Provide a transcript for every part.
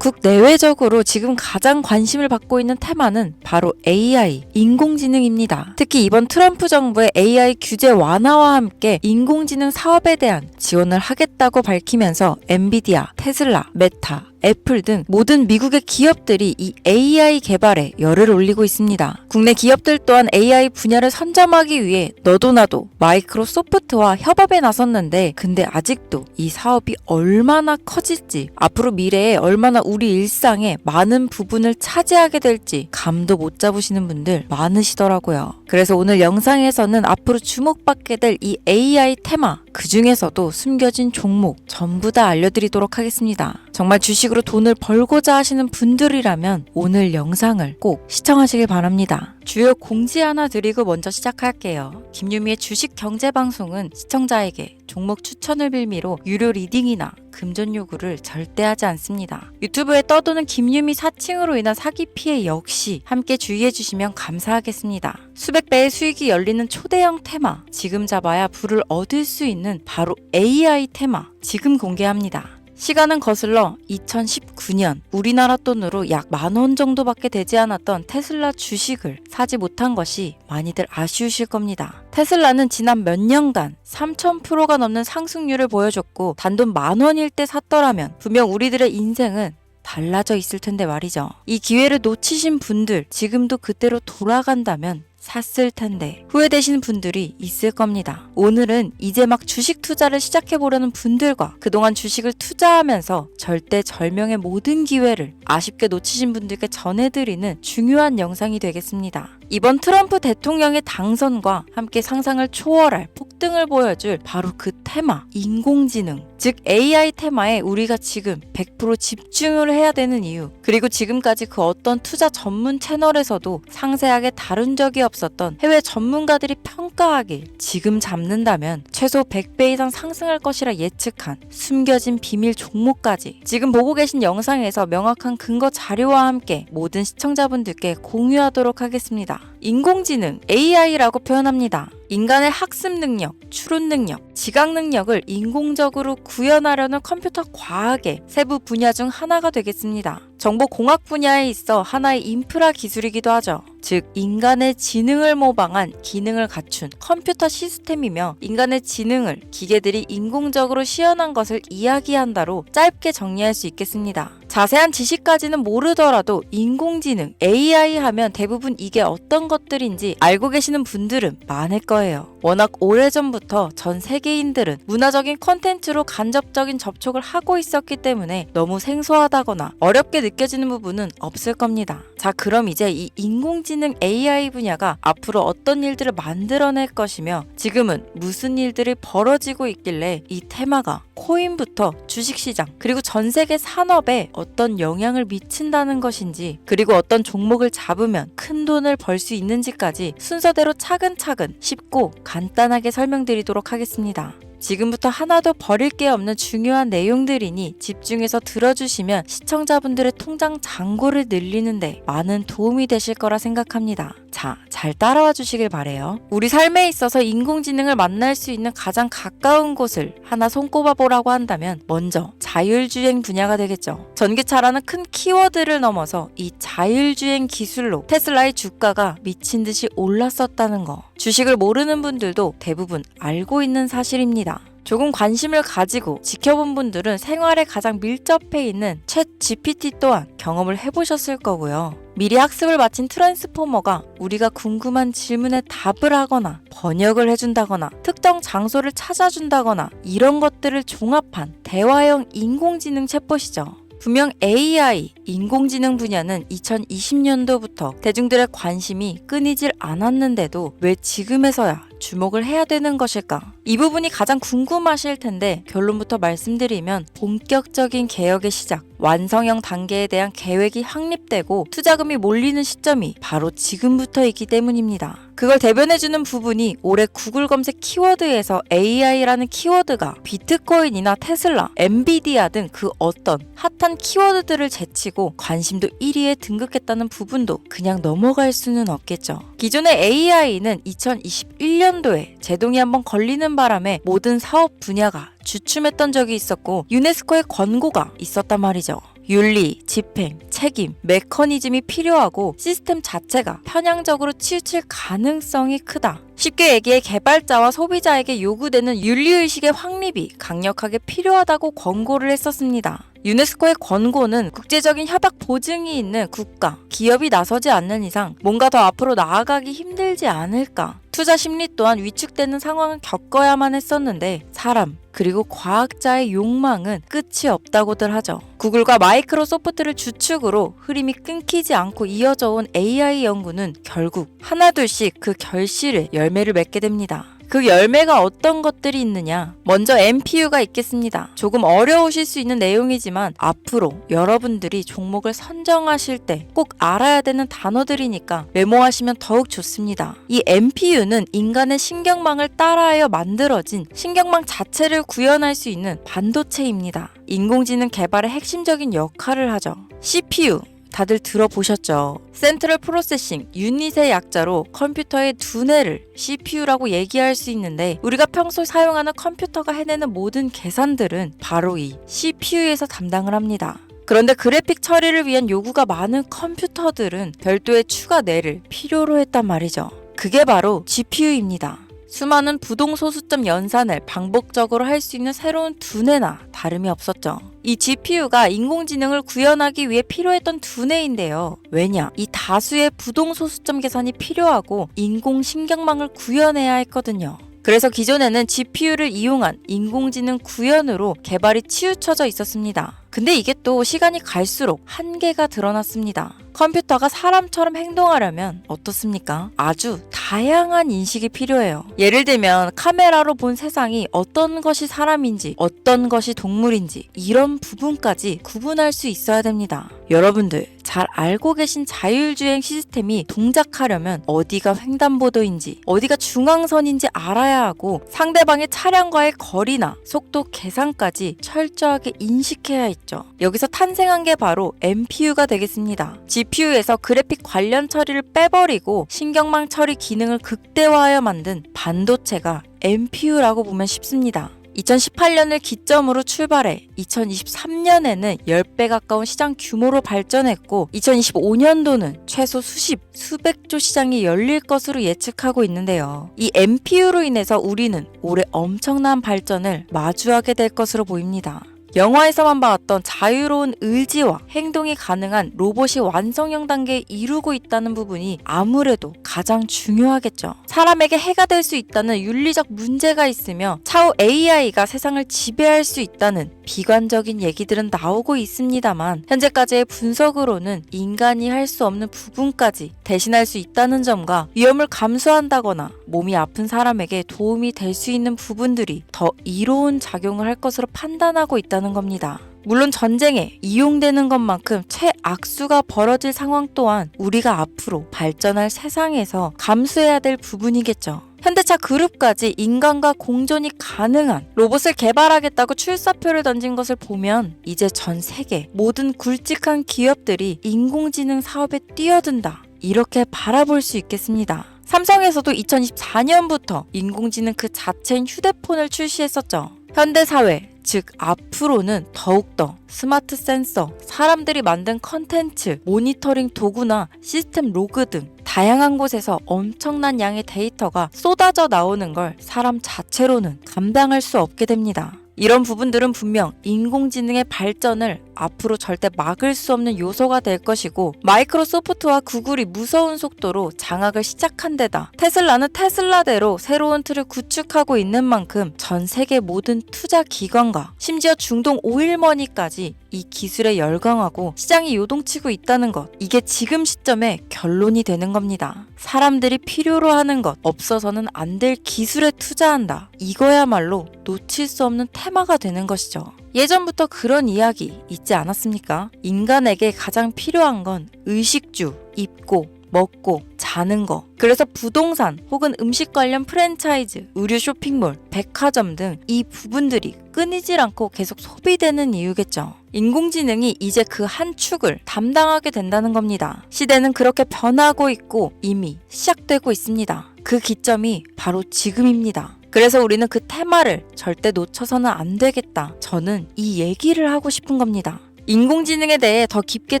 국내외적으로 지금 가장 관심을 받고 있는 테마는 바로 AI, 인공지능입니다. 특히 이번 트럼프 정부의 AI 규제 완화와 함께 인공지능 사업에 대한 지원을 하겠다고 밝히면서 엔비디아, 테슬라, 메타, 애플 등 모든 미국의 기업들이 이 AI 개발에 열을 올리고 있습니다. 국내 기업들 또한 AI 분야를 선점하기 위해 너도 나도 마이크로소프트와 협업에 나섰는데 근데 아직도 이 사업이 얼마나 커질지 앞으로 미래에 얼마나 우리 일상의 많은 부분을 차지하게 될지 감도 못 잡으시는 분들 많으시더라고요. 그래서 오늘 영상에서는 앞으로 주목받게 될 이 AI 테마 그 중에서도 숨겨진 종목 전부 다 알려드리도록 하겠습니다. 정말 주식으로 돈을 벌고자 하시는 분들이라면 오늘 영상을 꼭 시청하시길 바랍니다. 주요 공지 하나 드리고 먼저 시작할게요. 김유미의 주식 경제 방송은 시청자에게 종목 추천을 빌미로 유료 리딩이나 금전 요구를 절대 하지 않습니다. 유튜브에 떠도는 김유미 사칭으로 인한 사기 피해 역시 함께 주의해 주시면 감사하겠습니다. 수백 배의 수익이 열리는 초대형 테마, 지금 잡아야 부를 얻을 수 있는 바로 AI 테마, 지금 공개합니다. 시간은 거슬러 2019년 우리나라 돈으로 약 10,000원 정도밖에 되지 않았던 테슬라 주식을 사지 못한 것이 많이들 아쉬우실 겁니다. 테슬라는 지난 몇 년간 3000%가 넘는 상승률을 보여줬고 단돈 10,000원일 때 샀더라면 분명 우리들의 인생은 달라져 있을 텐데 말이죠. 이 기회를 놓치신 분들 지금도 그때로 돌아간다면 샀을 텐데 후회되시는 분들이 있을 겁니다. 오늘은 이제 막 주식 투자를 시작해보려는 분들과 그동안 주식을 투자하면서 절대절명의 모든 기회를 아쉽게 놓치신 분들께 전해드리는 중요한 영상이 되겠습니다. 이번 트럼프 대통령의 당선과 함께 상상을 초월할 폭등을 보여줄 바로 그 테마, 인공지능, 즉 AI 테마에 우리가 지금 100% 집중을 해야 되는 이유, 그리고 지금까지 그 어떤 투자 전문 채널에서도 상세하게 다룬 적이 없었던 해외 전문가들이 평가하길 지금 잡는다면 최소 100배 이상 상승할 것이라 예측한 숨겨진 비밀 종목까지 지금 보고 계신 영상에서 명확한 근거 자료와 함께 모든 시청자분들께 공유하도록 하겠습니다. 인공지능, AI라고 표현합니다. 인간의 학습 능력, 추론 능력, 지각 능력을 인공적으로 구현하려는 컴퓨터 과학의 세부 분야 중 하나가 되겠습니다. 정보공학 분야에 있어 하나의 인프라 기술이기도 하죠. 즉 인간의 지능을 모방한 기능을 갖춘 컴퓨터 시스템이며 인간의 지능을 기계들이 인공적으로 시연한 것을 이야기한다로 짧게 정리할 수 있겠습니다. 자세한 지식까지는 모르더라도 인공지능, AI 하면 대부분 이게 어떤 것들인지 알고 계시는 분들은 많을 거예요. 워낙 오래전부터 전 세계인들은 문화적인 콘텐츠로 간접적인 접촉을 하고 있었기 때문에 너무 생소하다거나 어렵게 느껴지는 부분은 없을 겁니다. 자, 그럼 이제 이 인공지능 AI 분야가 앞으로 어떤 일들을 만들어낼 것이며 지금은 무슨 일들이 벌어지고 있길래 이 테마가 코인부터 주식시장 그리고 전 세계 산업에 어떤 영향을 미친다는 것인지 그리고 어떤 종목을 잡으면 큰 돈을 벌 수 있는지까지 순서대로 차근차근 쉽고 간단하게 설명드리도록 하겠습니다. 지금부터 하나도 버릴 게 없는 중요한 내용들이니 집중해서 들어주시면 시청자분들의 통장 잔고를 늘리는데 많은 도움이 되실 거라 생각합니다. 자, 잘 따라와 주시길 바래요. 우리 삶에 있어서 인공지능을 만날 수 있는 가장 가까운 곳을 하나 손꼽아 보라고 한다면 먼저 자율주행 분야가 되겠죠. 전기차라는 큰 키워드를 넘어서 이 자율주행 기술로 테슬라의 주가가 미친 듯이 올랐었다는 거. 주식을 모르는 분들도 대부분 알고 있는 사실입니다. 조금 관심을 가지고 지켜본 분들은 생활에 가장 밀접해 있는 챗 GPT 또한 경험을 해보셨을 거고요. 미리 학습을 마친 트랜스포머가 우리가 궁금한 질문에 답을 하거나 번역을 해준다거나 특정 장소를 찾아준다거나 이런 것들을 종합한 대화형 인공지능 챗봇이죠. 분명 AI, 인공지능 분야는 2020년도부터 대중들의 관심이 끊이질 않았는데도 왜 지금에서야 주목을 해야 되는 것일까? 이 부분이 가장 궁금하실 텐데 결론부터 말씀드리면 본격적인 개혁의 시작, 완성형 단계에 대한 계획이 확립되고 투자금이 몰리는 시점이 바로 지금부터이기 때문입니다. 그걸 대변해주는 부분이 올해 구글 검색 키워드에서 AI라는 키워드가 비트코인이나 테슬라, 엔비디아 등 그 어떤 핫한 키워드들을 제치고 관심도 1위에 등극했다는 부분도 그냥 넘어갈 수는 없겠죠. 기존의 AI는 2021년도에 제동이 한번 걸리는 바람에 모든 사업 분야가 주춤했던 적이 있었고 유네스코의 권고가 있었단 말이죠. 윤리, 집행, 책임, 메커니즘이 필요하고 시스템 자체가 편향적으로 치우칠 가능성이 크다. 쉽게 얘기해 개발자와 소비자에게 요구되는 윤리의식의 확립이 강력하게 필요하다고 권고를 했었습니다. 유네스코의 권고는 국제적인 협약 보증이 있는 국가, 기업이 나서지 않는 이상 뭔가 더 앞으로 나아가기 힘들지 않을까. 투자 심리 또한 위축되는 상황을 겪어야만 했었는데 사람, 그리고 과학자의 욕망은 끝이 없다고들 하죠. 구글과 마이크로소프트를 주축으로 흐름이 끊기지 않고 이어져 온 AI 연구는 결국 하나둘씩 그 결실에 열매를 맺게 됩니다. 그 열매가 어떤 것들이 있느냐? 먼저 NPU가 있겠습니다. 조금 어려우실 수 있는 내용이지만 앞으로 여러분들이 종목을 선정하실 때 꼭 알아야 되는 단어들이니까 메모하시면 더욱 좋습니다. 이 NPU는 인간의 신경망을 따라하여 만들어진 신경망 자체를 구현할 수 있는 반도체입니다. 인공지능 개발의 핵심적인 역할을 하죠. CPU 다들 들어보셨죠? 센트럴 프로세싱 유닛의 약자로 컴퓨터의 두뇌를 CPU라고 얘기할 수 있는데 우리가 평소 사용하는 컴퓨터가 해내는 모든 계산들은 바로 이 CPU에서 담당을 합니다. 그런데 그래픽 처리를 위한 요구가 많은 컴퓨터들은 별도의 추가 뇌를 필요로 했단 말이죠. 그게 바로 GPU입니다. 수많은 부동소수점 연산을 반복적으로 할 수 있는 새로운 두뇌나 다름이 없었죠. 이 GPU가 인공지능을 구현하기 위해 필요했던 두뇌인데요. 왜냐? 이 다수의 부동소수점 계산이 필요하고 인공신경망을 구현해야 했거든요. 그래서 기존에는 GPU를 이용한 인공지능 구현으로 개발이 치우쳐져 있었습니다. 근데 이게 또 시간이 갈수록 한계가 드러났습니다. 컴퓨터가 사람처럼 행동하려면 어떻습니까? 아주 다양한 인식이 필요해요. 예를 들면 카메라로 본 세상이 어떤 것이 사람인지 어떤 것이 동물인지 이런 부분까지 구분할 수 있어야 됩니다. 여러분들 잘 알고 계신 자율주행 시스템이 동작하려면 어디가 횡단보도인지 어디가 중앙선인지 알아야 하고 상대방의 차량과의 거리나 속도 계산까지 철저하게 인식해야 있죠. 여기서 탄생한 게 바로 NPU가 되겠습니다. GPU에서 그래픽 관련 처리를 빼버리고 신경망 처리 기능을 극대화하여 만든 반도체가 NPU라고 보면 쉽습니다. 2018년을 기점으로 출발해 2023년에는 10배 가까운 시장 규모로 발전했고 2025년도는 최소 수백조 시장이 열릴 것으로 예측하고 있는데요. 이 NPU로 인해서 우리는 올해 엄청난 발전을 마주하게 될 것으로 보입니다. 영화에서만 봤던 자유로운 의지와 행동이 가능한 로봇이 완성형 단계에 이루고 있다는 부분이 아무래도 가장 중요하겠죠. 사람에게 해가 될 수 있다는 윤리적 문제가 있으며 차후 AI가 세상을 지배할 수 있다는 비관적인 얘기들은 나오고 있습니다만 현재까지의 분석으로는 인간이 할 수 없는 부분까지 대신할 수 있다는 점과 위험을 감수한다거나 몸이 아픈 사람에게 도움이 될 수 있는 부분들이 더 이로운 작용을 할 것으로 판단하고 있다는 겁니다. 물론 전쟁에 이용되는 것만큼 최악수가 벌어질 상황 또한 우리가 앞으로 발전할 세상에서 감수해야 될 부분이겠죠. 현대차 그룹까지 인간과 공존이 가능한 로봇을 개발하겠다고 출사표를 던진 것을 보면 이제 전 세계 모든 굵직한 기업들이 인공지능 사업에 뛰어든다. 이렇게 바라볼 수 있겠습니다. 삼성에서도 2024년부터 인공지능 그 자체인 휴대폰을 출시했었죠. 현대사회, 즉 앞으로는 더욱더 스마트 센서, 사람들이 만든 컨텐츠, 모니터링 도구나 시스템 로그 등 다양한 곳에서 엄청난 양의 데이터가 쏟아져 나오는 걸 사람 자체로는 감당할 수 없게 됩니다. 이런 부분들은 분명 인공지능의 발전을 앞으로 절대 막을 수 없는 요소가 될 것이고 마이크로소프트와 구글이 무서운 속도로 장악을 시작한 데다 테슬라는 테슬라대로 새로운 틀을 구축하고 있는 만큼 전 세계 모든 투자 기관과 심지어 중동 오일머니까지 이 기술에 열광하고 시장이 요동치고 있다는 것, 이게 지금 시점에 결론이 되는 겁니다. 사람들이 필요로 하는 것, 없어서는 안 될 기술에 투자한다. 이거야말로 놓칠 수 없는 테마가 되는 것이죠. 예전부터 그런 이야기 있지 않았습니까? 인간에게 가장 필요한 건 의식주, 입고, 먹고, 자는 거. 그래서 부동산 혹은 음식 관련 프랜차이즈, 의류 쇼핑몰, 백화점 등 이 부분들이 끊이질 않고 계속 소비되는 이유겠죠. 인공지능이 이제 그 한 축을 담당하게 된다는 겁니다. 시대는 그렇게 변하고 있고 이미 시작되고 있습니다. 그 기점이 바로 지금입니다. 그래서 우리는 그 테마를 절대 놓쳐서는 안 되겠다. 저는 이 얘기를 하고 싶은 겁니다. 인공지능에 대해 더 깊게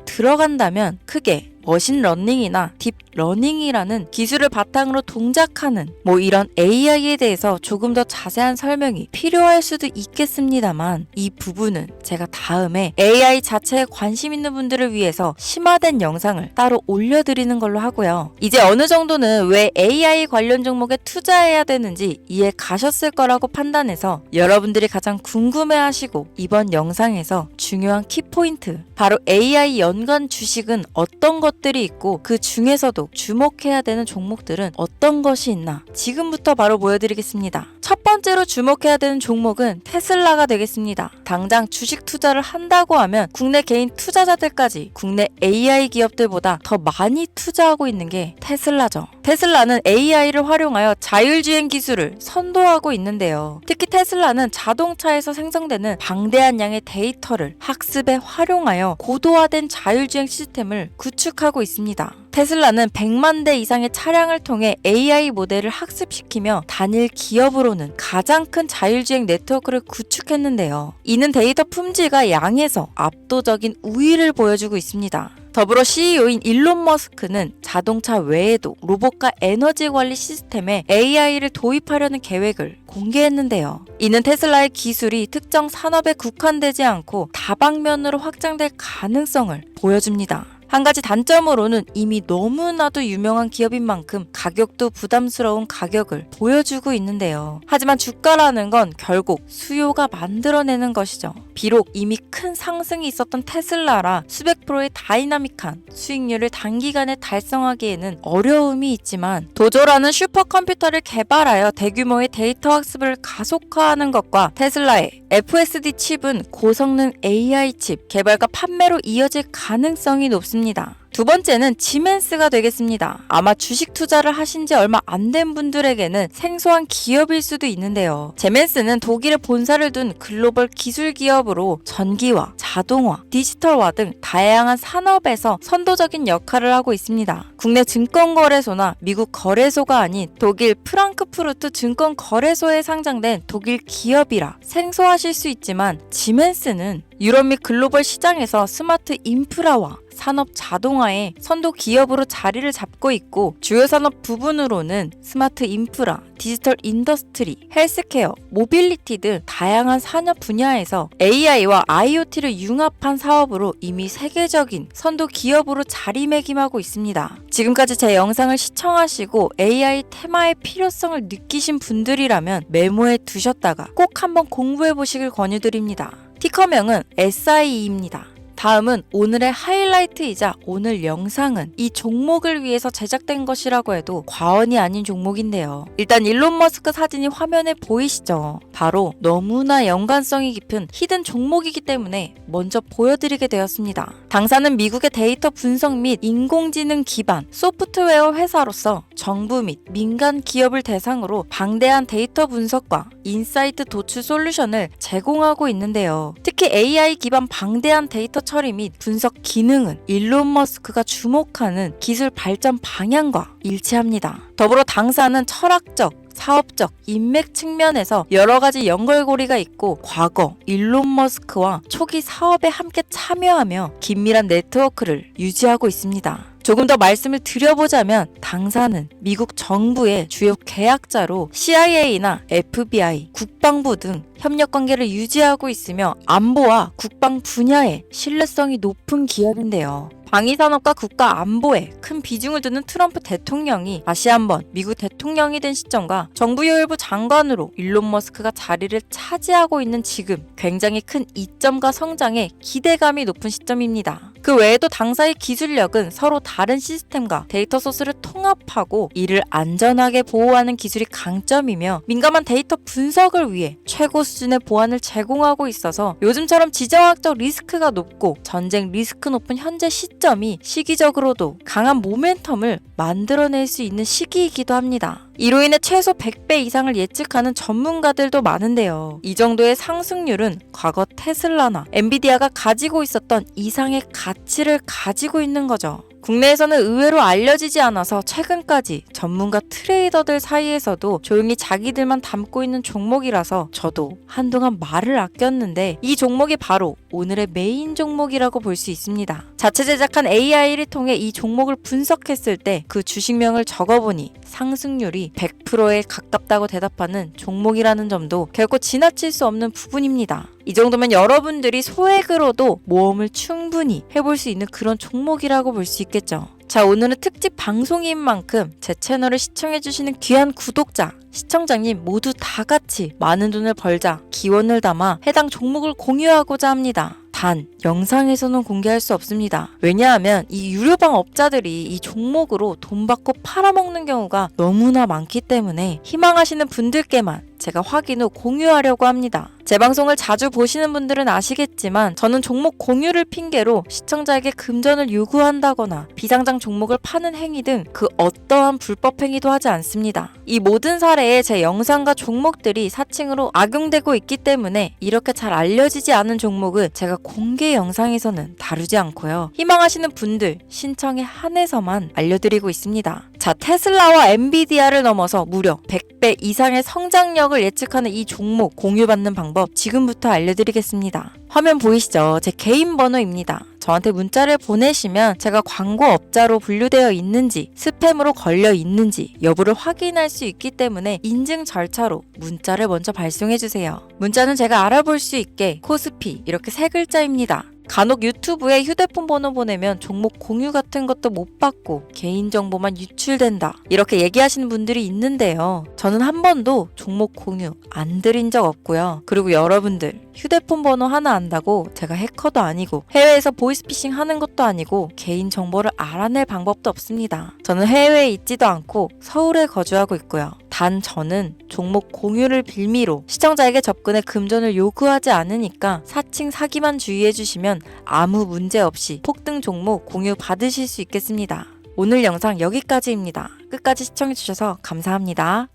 들어간다면 크게 머신러닝이나 딥러닝이라는 기술을 바탕으로 동작하는 이런 AI에 대해서 조금 더 자세한 설명이 필요할 수도 있겠습니다만 이 부분은 제가 다음에 AI 자체에 관심 있는 분들을 위해서 심화된 영상을 따로 올려드리는 걸로 하고요. 이제 어느 정도는 왜 AI 관련 종목에 투자해야 되는지 이해 가셨을 거라고 판단해서 여러분들이 가장 궁금해하시고 이번 영상에서 중요한 키포인트, 바로 AI 연관 주식은 어떤 것들이 있고 그 중에서도 주목해야 되는 종목들은 어떤 것이 있나 지금부터 바로 보여드리겠습니다. 첫 번째로 주목해야 되는 종목은 테슬라가 되겠습니다. 당장 주식 투자를 한다고 하면 국내 개인 투자자들까지 국내 AI 기업들보다 더 많이 투자하고 있는 게 테슬라죠. 테슬라는 AI를 활용하여 자율주행 기술을 선도하고 있는데요. 특히 테슬라는 자동차에서 생성되는 방대한 양의 데이터를 학습에 활용하여 고도화된 자율주행 시스템을 구축하고 있습니다. 테슬라는 100만 대 이상의 차량을 통해 AI 모델을 학습시키며 단일 기업으로는 가장 큰 자율주행 네트워크를 구축했는데요. 이는 데이터 품질과 양에서 압도적인 우위를 보여주고 있습니다. 더불어 CEO인 일론 머스크는 자동차 외에도 로봇과 에너지 관리 시스템에 AI를 도입하려는 계획을 공개했는데요. 이는 테슬라의 기술이 특정 산업에 국한되지 않고 다방면으로 확장될 가능성을 보여줍니다. 한 가지 단점으로는 이미 너무나도 유명한 기업인 만큼 가격도 부담스러운 가격을 보여주고 있는데요. 하지만 주가라는 건 결국 수요가 만들어내는 것이죠. 비록 이미 큰 상승이 있었던 테슬라라 수백 프로의 다이나믹한 수익률을 단기간에 달성하기에는 어려움이 있지만 도조라는 슈퍼컴퓨터를 개발하여 대규모의 데이터 학습을 가속화하는 것과 테슬라의 FSD 칩은 고성능 AI 칩 개발과 판매로 이어질 가능성이 높습니다. 두 번째는 지멘스가 되겠습니다. 아마 주식 투자를 하신 지 얼마 안 된 분들에게는 생소한 기업일 수도 있는데요. 지멘스는 독일에 본사를 둔 글로벌 기술 기업으로 전기화, 자동화, 디지털화 등 다양한 산업에서 선도적인 역할을 하고 있습니다. 국내 증권거래소나 미국 거래소가 아닌 독일 프랑크푸르트 증권거래소에 상장된 독일 기업이라 생소하실 수 있지만 지멘스는 유럽 및 글로벌 시장에서 스마트 인프라와 산업 자동화의 선도 기업으로 자리를 잡고 있고 주요 산업 부분으로는 스마트 인프라, 디지털 인더스트리, 헬스케어, 모빌리티 등 다양한 산업 분야에서 AI와 IoT를 융합한 사업으로 이미 세계적인 선도 기업으로 자리매김하고 있습니다. 지금까지 제 영상을 시청하시고 AI 테마의 필요성을 느끼신 분들이라면 메모해 두셨다가 꼭 한번 공부해 보시길 권유드립니다. 티커명은 SIE입니다. 다음은 오늘의 하이라이트이자 오늘 영상은 이 종목을 위해서 제작된 것이라고 해도 과언이 아닌 종목인데요. 일단 일론 머스크 사진이 화면에 보이시죠? 바로 너무나 연관성이 깊은 히든 종목이기 때문에 먼저 보여드리게 되었습니다. 당사는 미국의 데이터 분석 및 인공지능 기반 소프트웨어 회사로서 정부 및 민간 기업을 대상으로 방대한 데이터 분석과 인사이트 도출 솔루션을 제공하고 있는데요. 특히 AI 기반 방대한 데이터 처리 및 분석 기능은 일론 머스크가 주목하는 기술 발전 방향과 일치합니다. 더불어 당사는 철학적, 사업적, 인맥 측면에서 여러 가지 연결고리가 있고 과거 일론 머스크와 초기 사업에 함께 참여하며 긴밀한 네트워크를 유지하고 있습니다. 조금 더 말씀을 드려보자면 당사는 미국 정부의 주요 계약자로 CIA나 FBI, 국방부 등 협력 관계를 유지하고 있으며 안보와 국방 분야에 신뢰성이 높은 기업인데요. 방위산업과 국가 안보에 큰 비중을 두는 트럼프 대통령이 다시 한번 미국 대통령이 된 시점과 정부요일부 장관으로 일론 머스크가 자리를 차지하고 있는 지금 굉장히 큰 이점과 성장에 기대감이 높은 시점입니다. 그 외에도 당사의 기술력은 서로 다른 시스템과 데이터 소스를 통합하고 이를 안전하게 보호하는 기술이 강점이며 민감한 데이터 분석을 위해 최고 수준의 보안을 제공하고 있어서 요즘처럼 지정학적 리스크가 높고 전쟁 리스크 높은 현재 시점이 시기적으로도 강한 모멘텀을 만들어낼 수 있는 시기이기도 합니다. 이로 인해 최소 100배 이상을 예측하는 전문가들도 많은데요. 이 정도의 상승률은 과거 테슬라나 엔비디아가 가지고 있었던 이상의 가치를 가지고 있는 거죠. 국내에서는 의외로 알려지지 않아서 최근까지 전문가 트레이더들 사이에서도 조용히 자기들만 담고 있는 종목이라서 저도 한동안 말을 아꼈는데 이 종목이 바로 오늘의 메인 종목이라고 볼 수 있습니다. 자체 제작한 AI를 통해 이 종목을 분석했을 때 그 주식명을 적어보니 상승률이 100%에 가깝다고 대답하는 종목이라는 점도 결코 지나칠 수 없는 부분입니다. 이 정도면 여러분들이 소액으로도 모험을 충분히 해볼 수 있는 그런 종목이라고 볼 수 있겠죠. 자, 오늘은 특집 방송인 만큼 제 채널을 시청해주시는 귀한 구독자, 시청자님 모두 다 같이 많은 돈을 벌자 기원을 담아 해당 종목을 공유하고자 합니다. 단, 영상에서는 공개할 수 없습니다. 왜냐하면 이 유료방 업자들이 이 종목으로 돈 받고 팔아먹는 경우가 너무나 많기 때문에 희망하시는 분들께만 제가 확인 후 공유하려고 합니다. 제 방송을 자주 보시는 분들은 아시겠지만 저는 종목 공유를 핑계로 시청자에게 금전을 요구한다거나 비상장 종목을 파는 행위 등 그 어떠한 불법 행위도 하지 않습니다. 이 모든 사례에 제 영상과 종목들이 사칭으로 악용되고 있기 때문에 이렇게 잘 알려지지 않은 종목은 제가 공개 영상에서는 다루지 않고요. 희망하시는 분들 신청에 한해서만 알려드리고 있습니다. 자, 테슬라와 엔비디아를 넘어서 무려 100배 이상의 성장력을 예측하는 이 종목 공유받는 방법 지금부터 알려드리겠습니다. 화면 보이시죠? 제 개인 번호입니다. 저한테 문자를 보내시면 제가 광고업자로 분류되어 있는지 스팸으로 걸려 있는지 여부를 확인할 수 있기 때문에 인증 절차로 문자를 먼저 발송해주세요. 문자는 제가 알아볼 수 있게 코스피 이렇게 3글자입니다. 간혹 유튜브에 휴대폰 번호 보내면 종목 공유 같은 것도 못 받고 개인정보만 유출된다 이렇게 얘기하시는 분들이 있는데요. 저는 한 번도 종목 공유 안 드린 적 없고요. 그리고 여러분들 휴대폰 번호 하나 안다고 제가 해커도 아니고 해외에서 보이스피싱 하는 것도 아니고 개인정보를 알아낼 방법도 없습니다. 저는 해외에 있지도 않고 서울에 거주하고 있고요. 단 저는 종목 공유를 빌미로 시청자에게 접근해 금전을 요구하지 않으니까 사칭 사기만 주의해 주시면 아무 문제 없이 폭등 종목 공유 받으실 수 있겠습니다. 오늘 영상 여기까지입니다. 끝까지 시청해 주셔서 감사합니다.